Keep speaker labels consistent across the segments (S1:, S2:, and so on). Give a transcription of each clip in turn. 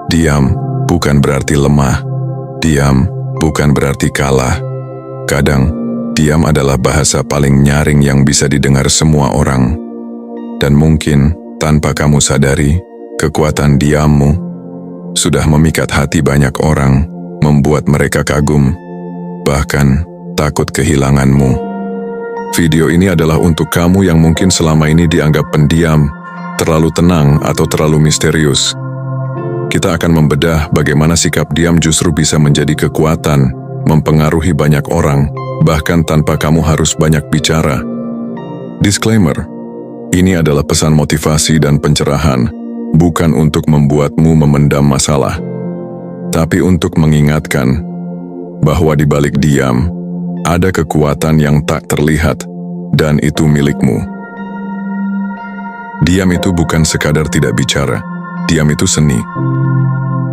S1: Diam bukan berarti lemah. Diam bukan berarti kalah. Kadang, diam adalah bahasa paling nyaring yang bisa didengar semua orang. Dan mungkin, tanpa kamu sadari, kekuatan diammu sudah memikat hati banyak orang, membuat mereka kagum, bahkan takut kehilanganmu. Video ini adalah untuk kamu yang mungkin selama ini dianggap pendiam, terlalu tenang atau terlalu misterius. Kita akan membedah bagaimana sikap diam justru bisa menjadi kekuatan, mempengaruhi banyak orang, bahkan tanpa kamu harus banyak bicara. Disclaimer, ini adalah pesan motivasi dan pencerahan, bukan untuk membuatmu memendam masalah, tapi untuk mengingatkan bahwa di balik diam, ada kekuatan yang tak terlihat, dan itu milikmu. Diam itu bukan sekadar tidak bicara, diam itu seni.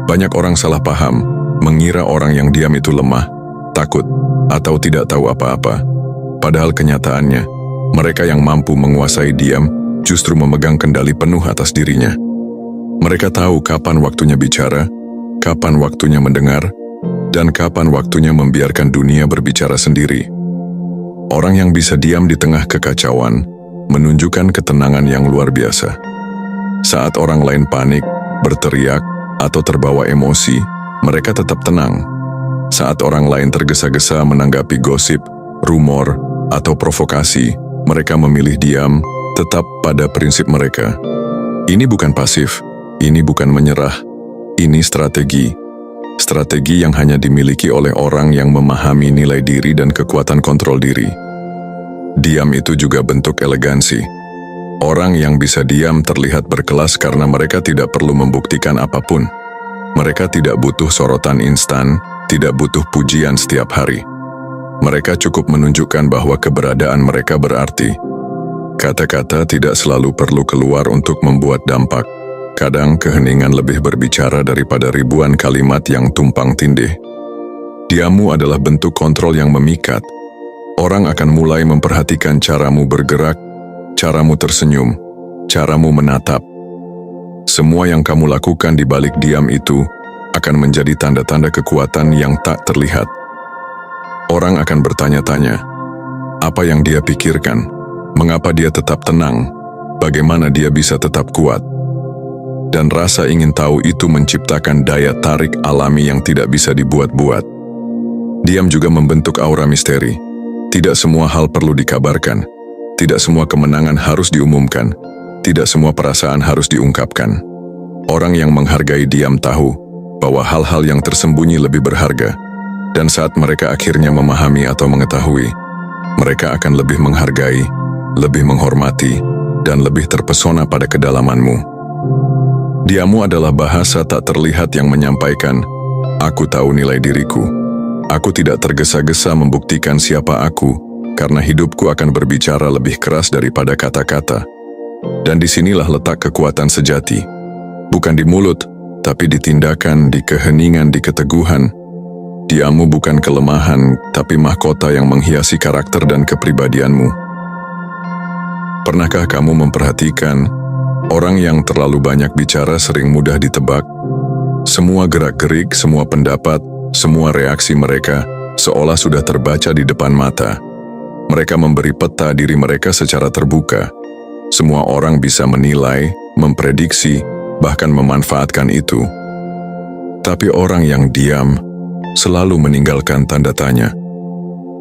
S1: Banyak orang salah paham, mengira orang yang diam itu lemah, takut, atau tidak tahu apa-apa. Padahal kenyataannya, mereka yang mampu menguasai diam justru memegang kendali penuh atas dirinya. Mereka tahu kapan waktunya bicara, kapan waktunya mendengar, dan kapan waktunya membiarkan dunia berbicara sendiri. Orang yang bisa diam di tengah kekacauan menunjukkan ketenangan yang luar biasa. Saat orang lain panik, berteriak, atau terbawa emosi, mereka tetap tenang. Saat orang lain tergesa-gesa menanggapi gosip, rumor, atau provokasi, mereka memilih diam, tetap pada prinsip mereka. Ini bukan pasif, ini bukan menyerah, ini strategi. Strategi yang hanya dimiliki oleh orang yang memahami nilai diri dan kekuatan kontrol diri. Diam itu juga bentuk elegansi. Orang yang bisa diam terlihat berkelas karena mereka tidak perlu membuktikan apapun. Mereka tidak butuh sorotan instan, tidak butuh pujian setiap hari. Mereka cukup menunjukkan bahwa keberadaan mereka berarti. Kata-kata tidak selalu perlu keluar untuk membuat dampak. Kadang keheningan lebih berbicara daripada ribuan kalimat yang tumpang tindih. Diammu adalah bentuk kontrol yang memikat. Orang akan mulai memperhatikan caramu bergerak, caramu tersenyum, caramu menatap. Semua yang kamu lakukan di balik diam itu akan menjadi tanda-tanda kekuatan yang tak terlihat. Orang akan bertanya-tanya, apa yang dia pikirkan? Mengapa dia tetap tenang? Bagaimana dia bisa tetap kuat? Dan rasa ingin tahu itu menciptakan daya tarik alami yang tidak bisa dibuat-buat. Diam juga membentuk aura misteri. Tidak semua hal perlu dikabarkan. Tidak semua kemenangan harus diumumkan. Tidak semua perasaan harus diungkapkan. Orang yang menghargai diam tahu bahwa hal-hal yang tersembunyi lebih berharga. Dan saat mereka akhirnya memahami atau mengetahui, mereka akan lebih menghargai, lebih menghormati, dan lebih terpesona pada kedalamanmu. Diammu adalah bahasa tak terlihat yang menyampaikan, aku tahu nilai diriku. Aku tidak tergesa-gesa membuktikan siapa aku, karena hidupku akan berbicara lebih keras daripada kata-kata. Dan disinilah letak kekuatan sejati. Bukan di mulut, tapi di tindakan, di keheningan, di keteguhan. Diammu bukan kelemahan, tapi mahkota yang menghiasi karakter dan kepribadianmu. Pernahkah kamu memperhatikan, orang yang terlalu banyak bicara sering mudah ditebak? Semua gerak-gerik, semua pendapat, semua reaksi mereka seolah sudah terbaca di depan mata. Mereka memberi peta diri mereka secara terbuka. Semua orang bisa menilai, memprediksi, bahkan memanfaatkan itu. Tapi orang yang diam selalu meninggalkan tanda tanya.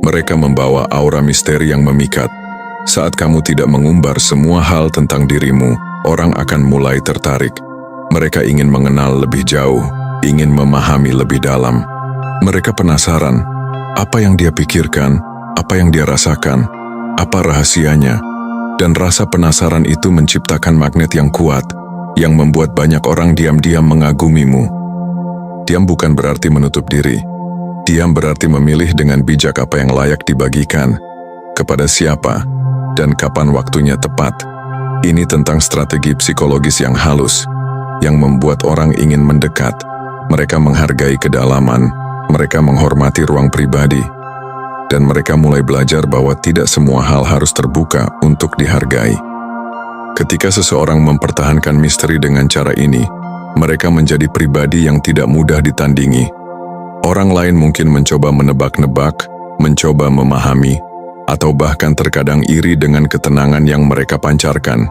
S1: Mereka membawa aura misteri yang memikat. Saat kamu tidak mengumbar semua hal tentang dirimu, orang akan mulai tertarik. Mereka ingin mengenal lebih jauh, ingin memahami lebih dalam. Mereka penasaran, apa yang dia pikirkan, apa yang dia rasakan, apa rahasianya. Dan rasa penasaran itu menciptakan magnet yang kuat, yang membuat banyak orang diam-diam mengagumimu. Diam bukan berarti menutup diri. Diam berarti memilih dengan bijak apa yang layak dibagikan, kepada siapa, dan kapan waktunya tepat. Ini tentang strategi psikologis yang halus, yang membuat orang ingin mendekat. Mereka menghargai kedalaman, mereka menghormati ruang pribadi, dan mereka mulai belajar bahwa tidak semua hal harus terbuka untuk dihargai. Ketika seseorang mempertahankan misteri dengan cara ini, mereka menjadi pribadi yang tidak mudah ditandingi. Orang lain mungkin mencoba menebak-nebak, mencoba memahami, atau bahkan terkadang iri dengan ketenangan yang mereka pancarkan.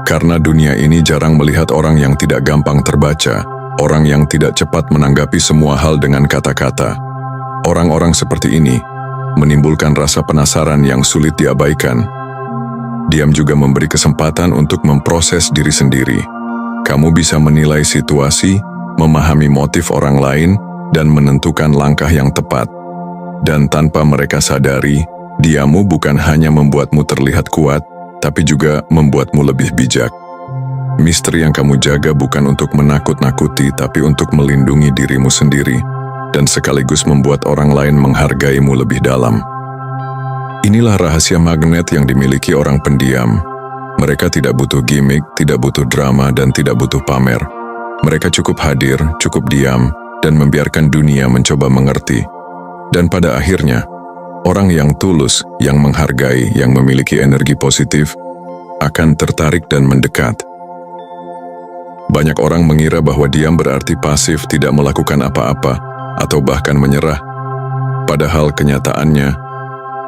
S1: Karena dunia ini jarang melihat orang yang tidak gampang terbaca, orang yang tidak cepat menanggapi semua hal dengan kata-kata. Orang-orang seperti ini menimbulkan rasa penasaran yang sulit diabaikan. Diam juga memberi kesempatan untuk memproses diri sendiri. Kamu bisa menilai situasi, memahami motif orang lain, dan menentukan langkah yang tepat. Dan tanpa mereka sadari, diammu bukan hanya membuatmu terlihat kuat, tapi juga membuatmu lebih bijak. Misteri yang kamu jaga bukan untuk menakut-nakuti, tapi untuk melindungi dirimu sendiri, dan sekaligus membuat orang lain menghargaimu lebih dalam. Inilah rahasia magnet yang dimiliki orang pendiam. Mereka tidak butuh gimmick, tidak butuh drama, dan tidak butuh pamer. Mereka cukup hadir, cukup diam, dan membiarkan dunia mencoba mengerti. Dan pada akhirnya, orang yang tulus, yang menghargai, yang memiliki energi positif, akan tertarik dan mendekat. Banyak orang mengira bahwa diam berarti pasif, tidak melakukan apa-apa, atau bahkan menyerah. Padahal kenyataannya,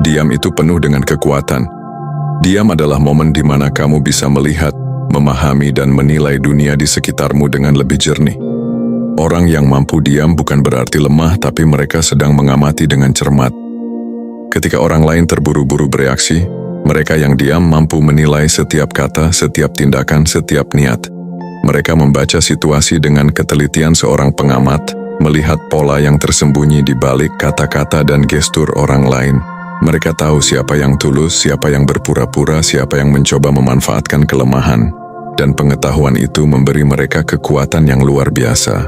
S1: diam itu penuh dengan kekuatan. Diam adalah momen di mana kamu bisa melihat, memahami, dan menilai dunia di sekitarmu dengan lebih jernih. Orang yang mampu diam bukan berarti lemah, tapi mereka sedang mengamati dengan cermat. Ketika orang lain terburu-buru bereaksi, mereka yang diam mampu menilai setiap kata, setiap tindakan, setiap niat. Mereka membaca situasi dengan ketelitian seorang pengamat, melihat pola yang tersembunyi di balik kata-kata dan gestur orang lain. Mereka tahu siapa yang tulus, siapa yang berpura-pura, siapa yang mencoba memanfaatkan kelemahan. Dan pengetahuan itu memberi mereka kekuatan yang luar biasa.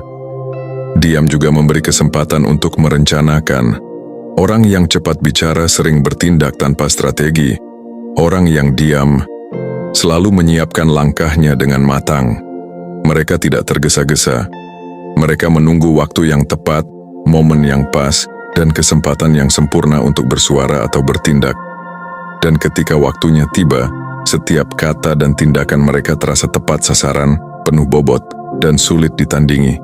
S1: Diam juga memberi kesempatan untuk merencanakan. Orang yang cepat bicara sering bertindak tanpa strategi. Orang yang diam selalu menyiapkan langkahnya dengan matang. Mereka tidak tergesa-gesa. Mereka menunggu waktu yang tepat, momen yang pas, dan kesempatan yang sempurna untuk bersuara atau bertindak. Dan ketika waktunya tiba, setiap kata dan tindakan mereka terasa tepat sasaran, penuh bobot, dan sulit ditandingi.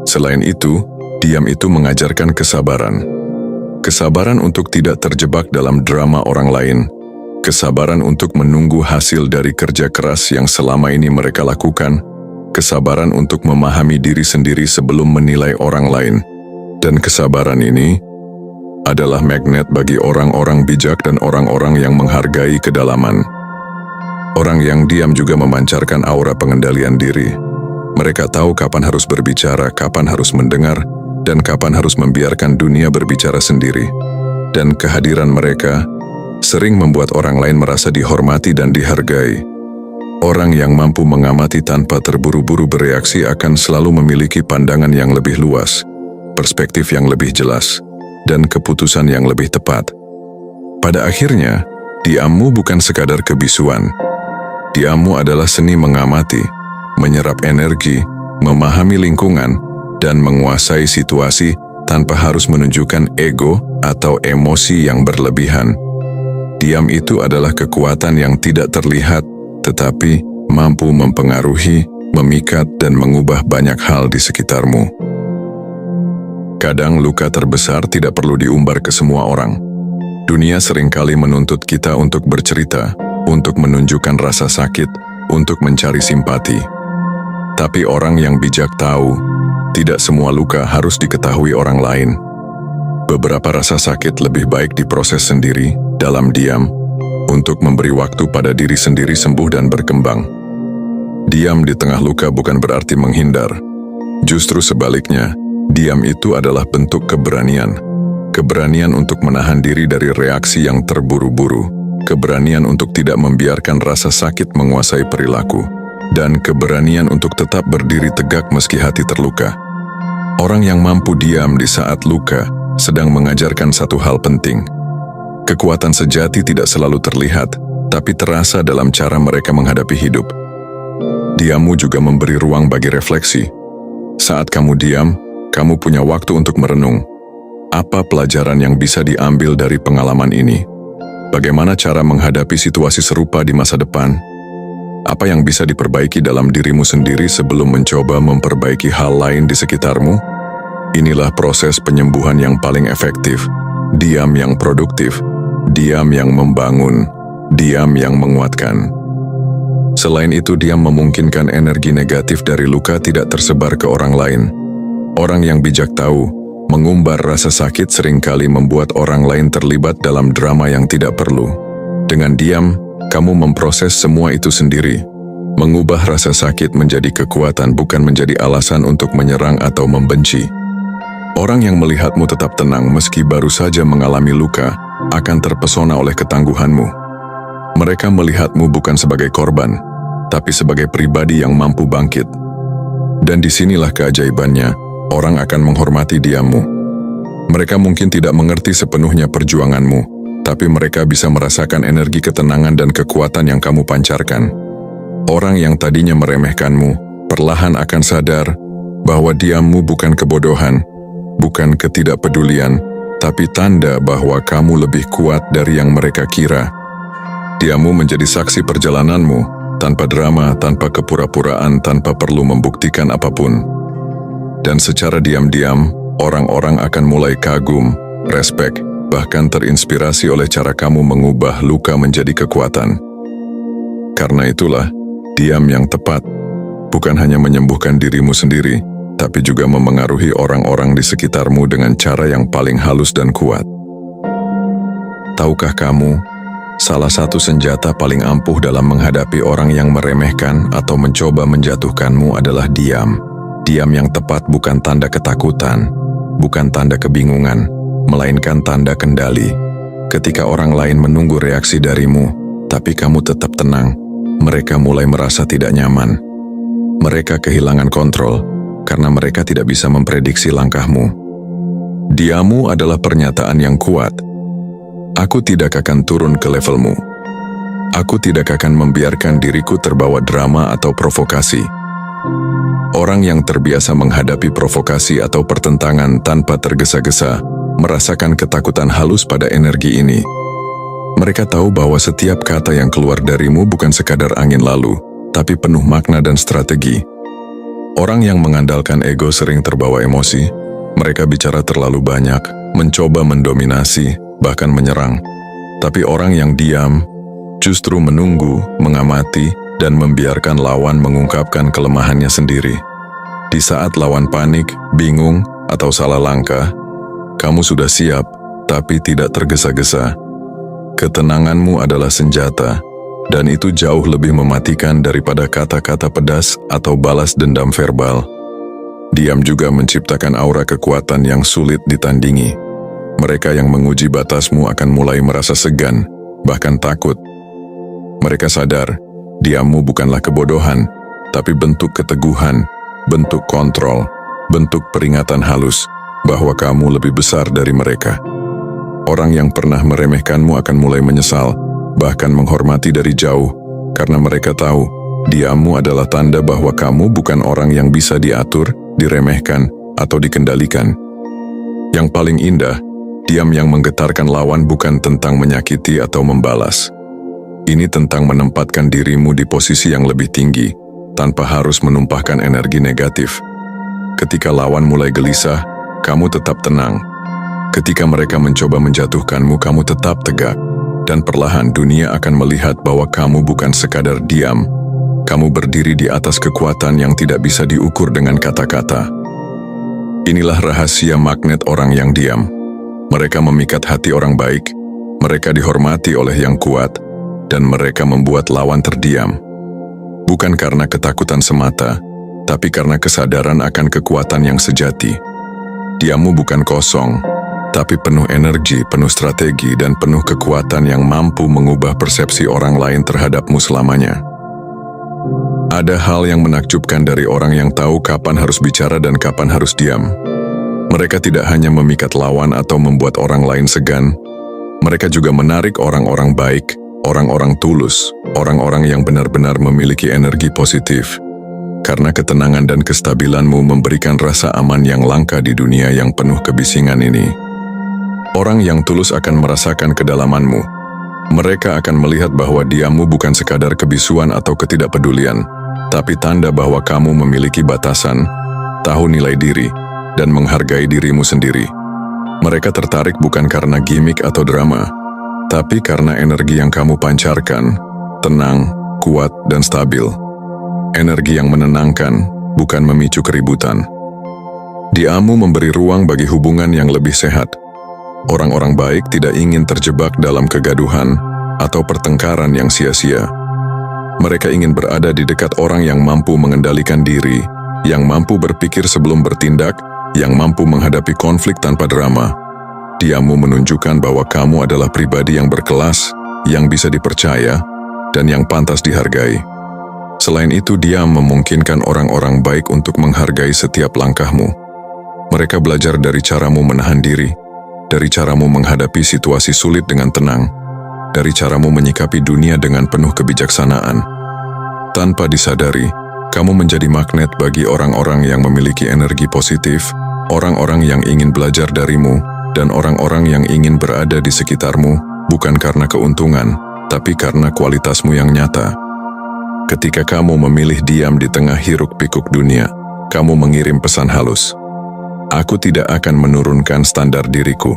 S1: Selain itu, diam itu mengajarkan kesabaran. Kesabaran untuk tidak terjebak dalam drama orang lain. Kesabaran untuk menunggu hasil dari kerja keras yang selama ini mereka lakukan. Kesabaran untuk memahami diri sendiri sebelum menilai orang lain. Dan kesabaran ini adalah magnet bagi orang-orang bijak dan orang-orang yang menghargai kedalaman. Orang yang diam juga memancarkan aura pengendalian diri. Mereka tahu kapan harus berbicara, kapan harus mendengar, dan kapan harus membiarkan dunia berbicara sendiri. Dan kehadiran mereka sering membuat orang lain merasa dihormati dan dihargai. Orang yang mampu mengamati tanpa terburu-buru bereaksi akan selalu memiliki pandangan yang lebih luas, perspektif yang lebih jelas, dan keputusan yang lebih tepat. Pada akhirnya, diammu bukan sekadar kebisuan. Diammu adalah seni mengamati, menyerap energi, memahami lingkungan, dan menguasai situasi tanpa harus menunjukkan ego atau emosi yang berlebihan. Diam itu adalah kekuatan yang tidak terlihat, tetapi mampu mempengaruhi, memikat, dan mengubah banyak hal di sekitarmu. Kadang luka terbesar tidak perlu diumbar ke semua orang. Dunia seringkali menuntut kita untuk bercerita, untuk menunjukkan rasa sakit, untuk mencari simpati. Tapi orang yang bijak tahu, tidak semua luka harus diketahui orang lain. Beberapa rasa sakit lebih baik diproses sendiri, dalam diam, untuk memberi waktu pada diri sendiri sembuh dan berkembang. Diam di tengah luka bukan berarti menghindar. Justru sebaliknya, diam itu adalah bentuk keberanian. Keberanian untuk menahan diri dari reaksi yang terburu-buru. Keberanian untuk tidak membiarkan rasa sakit menguasai perilaku. Dan keberanian untuk tetap berdiri tegak meski hati terluka. Orang yang mampu diam di saat luka sedang mengajarkan satu hal penting. Kekuatan sejati tidak selalu terlihat, tapi terasa dalam cara mereka menghadapi hidup. Diammu juga memberi ruang bagi refleksi. Saat kamu diam, kamu punya waktu untuk merenung. Apa pelajaran yang bisa diambil dari pengalaman ini? Bagaimana cara menghadapi situasi serupa di masa depan? Apa yang bisa diperbaiki dalam dirimu sendiri sebelum mencoba memperbaiki hal lain di sekitarmu? Inilah proses penyembuhan yang paling efektif. Diam yang produktif, diam yang membangun, diam yang menguatkan. Selain itu, diam memungkinkan energi negatif dari luka tidak tersebar ke orang lain. Orang yang bijak tahu, mengumbar rasa sakit seringkali membuat orang lain terlibat dalam drama yang tidak perlu. Dengan diam, kamu memproses semua itu sendiri. Mengubah rasa sakit menjadi kekuatan, bukan menjadi alasan untuk menyerang atau membenci. Orang yang melihatmu tetap tenang meski baru saja mengalami luka akan terpesona oleh ketangguhanmu. Mereka melihatmu bukan sebagai korban, tapi sebagai pribadi yang mampu bangkit. Dan disinilah keajaibannya, orang akan menghormati diammu. Mereka mungkin tidak mengerti sepenuhnya perjuanganmu, tapi mereka bisa merasakan energi ketenangan dan kekuatan yang kamu pancarkan. Orang yang tadinya meremehkanmu, perlahan akan sadar bahwa diammu bukan kebodohan, bukan ketidakpedulian, tapi tanda bahwa kamu lebih kuat dari yang mereka kira. Diammu menjadi saksi perjalananmu, tanpa drama, tanpa kepura-puraan, tanpa perlu membuktikan apapun. Dan secara diam-diam, orang-orang akan mulai kagum, respek, bahkan terinspirasi oleh cara kamu mengubah luka menjadi kekuatan. Karena itulah, diam yang tepat bukan hanya menyembuhkan dirimu sendiri, tapi juga memengaruhi orang-orang di sekitarmu dengan cara yang paling halus dan kuat. Tahukah kamu, salah satu senjata paling ampuh dalam menghadapi orang yang meremehkan atau mencoba menjatuhkanmu adalah diam. Diam yang tepat bukan tanda ketakutan, bukan tanda kebingungan, melainkan tanda kendali. Ketika orang lain menunggu reaksi darimu, tapi kamu tetap tenang, mereka mulai merasa tidak nyaman. Mereka kehilangan kontrol, karena mereka tidak bisa memprediksi langkahmu. Diammu adalah pernyataan yang kuat. Aku tidak akan turun ke levelmu. Aku tidak akan membiarkan diriku terbawa drama atau provokasi. Orang yang terbiasa menghadapi provokasi atau pertentangan tanpa tergesa-gesa, merasakan ketakutan halus pada energi ini. Mereka tahu bahwa setiap kata yang keluar darimu bukan sekadar angin lalu, tapi penuh makna dan strategi. Orang yang mengandalkan ego sering terbawa emosi. Mereka bicara terlalu banyak, mencoba mendominasi, bahkan menyerang. Tapi orang yang diam, justru menunggu, mengamati, dan membiarkan lawan mengungkapkan kelemahannya sendiri. Di saat lawan panik, bingung, atau salah langkah, kamu sudah siap, tapi tidak tergesa-gesa. Ketenanganmu adalah senjata, dan itu jauh lebih mematikan daripada kata-kata pedas atau balas dendam verbal. Diam juga menciptakan aura kekuatan yang sulit ditandingi. Mereka yang menguji batasmu akan mulai merasa segan, bahkan takut. Mereka sadar, diammu bukanlah kebodohan, tapi bentuk keteguhan, bentuk kontrol, bentuk peringatan halus bahwa kamu lebih besar dari mereka. Orang yang pernah meremehkanmu akan mulai menyesal, bahkan menghormati dari jauh, karena mereka tahu, diammu adalah tanda bahwa kamu bukan orang yang bisa diatur, diremehkan, atau dikendalikan. Yang paling indah, diam yang menggetarkan lawan bukan tentang menyakiti atau membalas. Ini tentang menempatkan dirimu di posisi yang lebih tinggi, tanpa harus menumpahkan energi negatif. Ketika lawan mulai gelisah, kamu tetap tenang. Ketika mereka mencoba menjatuhkanmu, kamu tetap tegak. Dan perlahan dunia akan melihat bahwa kamu bukan sekadar diam. Kamu berdiri di atas kekuatan yang tidak bisa diukur dengan kata-kata. Inilah rahasia magnet orang yang diam. Mereka memikat hati orang baik, mereka dihormati oleh yang kuat, dan mereka membuat lawan terdiam. Bukan karena ketakutan semata, tapi karena kesadaran akan kekuatan yang sejati. Diammu bukan kosong, tapi penuh energi, penuh strategi, dan penuh kekuatan yang mampu mengubah persepsi orang lain terhadapmu selamanya. Ada hal yang menakjubkan dari orang yang tahu kapan harus bicara dan kapan harus diam. Mereka tidak hanya memikat lawan atau membuat orang lain segan, mereka juga menarik orang-orang baik, orang-orang tulus, orang-orang yang benar-benar memiliki energi positif. Karena ketenangan dan kestabilanmu memberikan rasa aman yang langka di dunia yang penuh kebisingan ini. Orang yang tulus akan merasakan kedalamanmu. Mereka akan melihat bahwa diammu bukan sekadar kebisuan atau ketidakpedulian, tapi tanda bahwa kamu memiliki batasan, tahu nilai diri, dan menghargai dirimu sendiri. Mereka tertarik bukan karena gimmick atau drama, tapi karena energi yang kamu pancarkan, tenang, kuat, dan stabil. Energi yang menenangkan, bukan memicu keributan. Diammu memberi ruang bagi hubungan yang lebih sehat. Orang-orang baik tidak ingin terjebak dalam kegaduhan atau pertengkaran yang sia-sia. Mereka ingin berada di dekat orang yang mampu mengendalikan diri, yang mampu berpikir sebelum bertindak, yang mampu menghadapi konflik tanpa drama. Diammu menunjukkan bahwa kamu adalah pribadi yang berkelas, yang bisa dipercaya, dan yang pantas dihargai. Selain itu, diam memungkinkan orang-orang baik untuk menghargai setiap langkahmu. Mereka belajar dari caramu menahan diri, dari caramu menghadapi situasi sulit dengan tenang, dari caramu menyikapi dunia dengan penuh kebijaksanaan. Tanpa disadari, kamu menjadi magnet bagi orang-orang yang memiliki energi positif, orang-orang yang ingin belajar darimu, dan orang-orang yang ingin berada di sekitarmu, bukan karena keuntungan, tapi karena kualitasmu yang nyata. Ketika kamu memilih diam di tengah hiruk-pikuk dunia, kamu mengirim pesan halus. Aku tidak akan menurunkan standar diriku.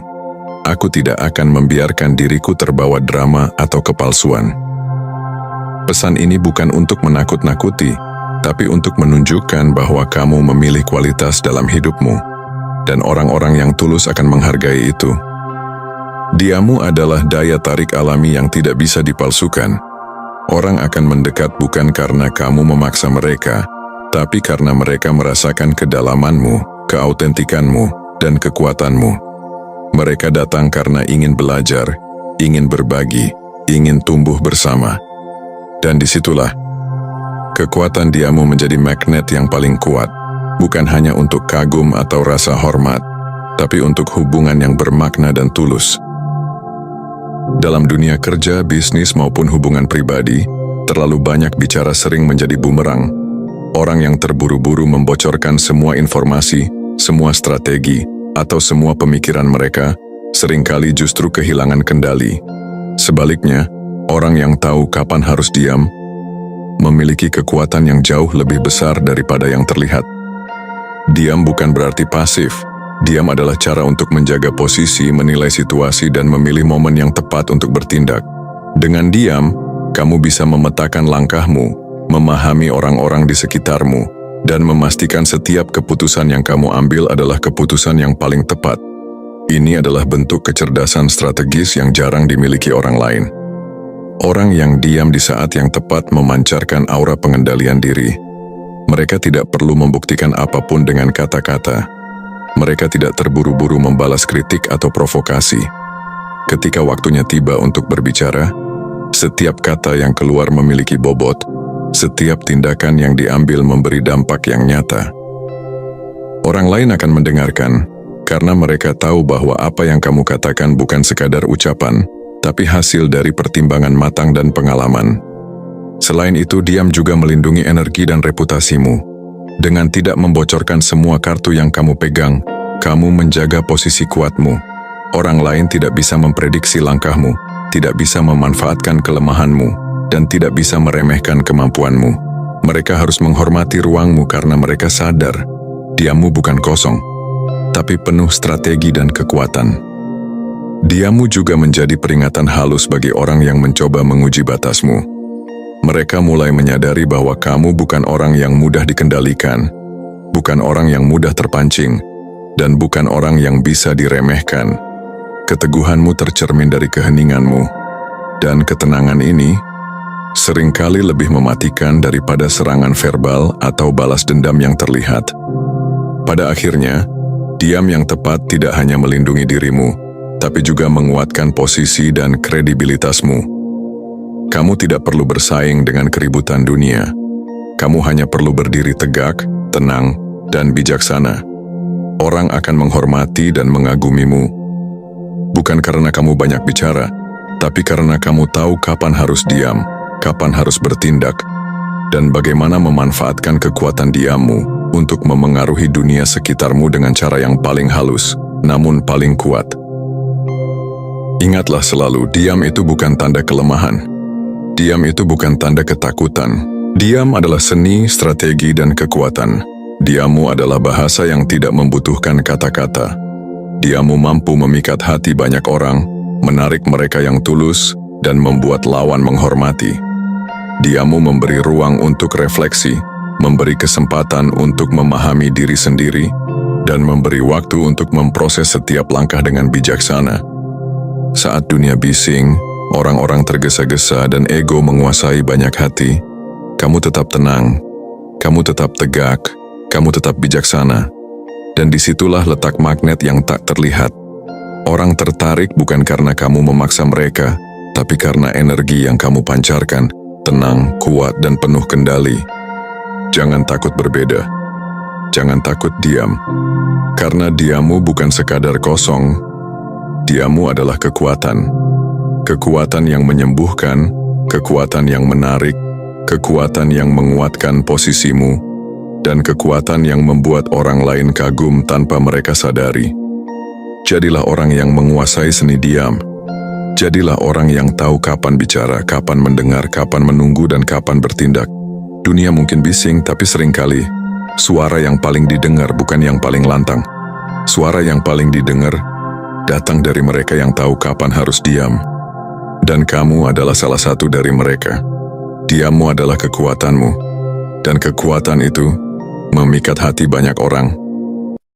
S1: Aku tidak akan membiarkan diriku terbawa drama atau kepalsuan. Pesan ini bukan untuk menakut-nakuti, tapi untuk menunjukkan bahwa kamu memilih kualitas dalam hidupmu, dan orang-orang yang tulus akan menghargai itu. Diammu adalah daya tarik alami yang tidak bisa dipalsukan. Orang akan mendekat bukan karena kamu memaksa mereka, tapi karena mereka merasakan kedalamanmu, keautentikanmu, dan kekuatanmu. Mereka datang karena ingin belajar, ingin berbagi, ingin tumbuh bersama. Dan disitulah, kekuatan diammu menjadi magnet yang paling kuat, bukan hanya untuk kagum atau rasa hormat, tapi untuk hubungan yang bermakna dan tulus. Dalam dunia kerja, bisnis, maupun hubungan pribadi, terlalu banyak bicara sering menjadi bumerang. Orang yang terburu-buru membocorkan semua informasi, semua strategi, atau semua pemikiran mereka, seringkali justru kehilangan kendali. Sebaliknya, orang yang tahu kapan harus diam, memiliki kekuatan yang jauh lebih besar daripada yang terlihat. Diam bukan berarti pasif. Diam adalah cara untuk menjaga posisi, menilai situasi, dan memilih momen yang tepat untuk bertindak. Dengan diam, kamu bisa memetakan langkahmu, memahami orang-orang di sekitarmu, dan memastikan setiap keputusan yang kamu ambil adalah keputusan yang paling tepat. Ini adalah bentuk kecerdasan strategis yang jarang dimiliki orang lain. Orang yang diam di saat yang tepat memancarkan aura pengendalian diri. Mereka tidak perlu membuktikan apapun dengan kata-kata. Mereka tidak terburu-buru membalas kritik atau provokasi. Ketika waktunya tiba untuk berbicara, setiap kata yang keluar memiliki bobot. Setiap tindakan yang diambil memberi dampak yang nyata. Orang lain akan mendengarkan, karena mereka tahu bahwa apa yang kamu katakan bukan sekadar ucapan, tapi hasil dari pertimbangan matang dan pengalaman. Selain itu, diam juga melindungi energi dan reputasimu. Dengan tidak membocorkan semua kartu yang kamu pegang, kamu menjaga posisi kuatmu. Orang lain tidak bisa memprediksi langkahmu, tidak bisa memanfaatkan kelemahanmu, dan tidak bisa meremehkan kemampuanmu. Mereka harus menghormati ruangmu karena mereka sadar, diammu bukan kosong, tapi penuh strategi dan kekuatan. Diammu juga menjadi peringatan halus bagi orang yang mencoba menguji batasmu. Mereka mulai menyadari bahwa kamu bukan orang yang mudah dikendalikan, bukan orang yang mudah terpancing, dan bukan orang yang bisa diremehkan. Keteguhanmu tercermin dari keheninganmu, dan ketenangan ini seringkali lebih mematikan daripada serangan verbal atau balas dendam yang terlihat. Pada akhirnya, diam yang tepat tidak hanya melindungi dirimu, tapi juga menguatkan posisi dan kredibilitasmu. Kamu tidak perlu bersaing dengan keributan dunia. Kamu hanya perlu berdiri tegak, tenang, dan bijaksana. Orang akan menghormati dan mengagumimu, bukan karena kamu banyak bicara, tapi karena kamu tahu kapan harus diam, kapan harus bertindak, dan bagaimana memanfaatkan kekuatan diammu untuk memengaruhi dunia sekitarmu dengan cara yang paling halus, namun paling kuat. Ingatlah selalu, diam itu bukan tanda kelemahan. Diam itu bukan tanda ketakutan. Diam adalah seni, strategi, dan kekuatan. Diammu adalah bahasa yang tidak membutuhkan kata-kata. Diammu mampu memikat hati banyak orang, menarik mereka yang tulus, dan membuat lawan menghormati. Diammu memberi ruang untuk refleksi, memberi kesempatan untuk memahami diri sendiri, dan memberi waktu untuk memproses setiap langkah dengan bijaksana. Saat dunia bising, orang-orang tergesa-gesa dan ego menguasai banyak hati, kamu tetap tenang, kamu tetap tegak, kamu tetap bijaksana. Dan disitulah letak magnet yang tak terlihat. Orang tertarik bukan karena kamu memaksa mereka, tapi karena energi yang kamu pancarkan, tenang, kuat, dan penuh kendali. Jangan takut berbeda. Jangan takut diam. Karena diammu bukan sekadar kosong. Diammu adalah kekuatan. Kekuatan yang menyembuhkan, kekuatan yang menarik, kekuatan yang menguatkan posisimu, dan kekuatan yang membuat orang lain kagum tanpa mereka sadari. Jadilah orang yang menguasai seni diam. Jadilah orang yang tahu kapan bicara, kapan mendengar, kapan menunggu, dan kapan bertindak. Dunia mungkin bising, tapi seringkali suara yang paling didengar bukan yang paling lantang. Suara yang paling didengar datang dari mereka yang tahu kapan harus diam. Dan kamu adalah salah satu dari mereka. Diammu adalah kekuatanmu, dan kekuatan itu memikat hati banyak orang.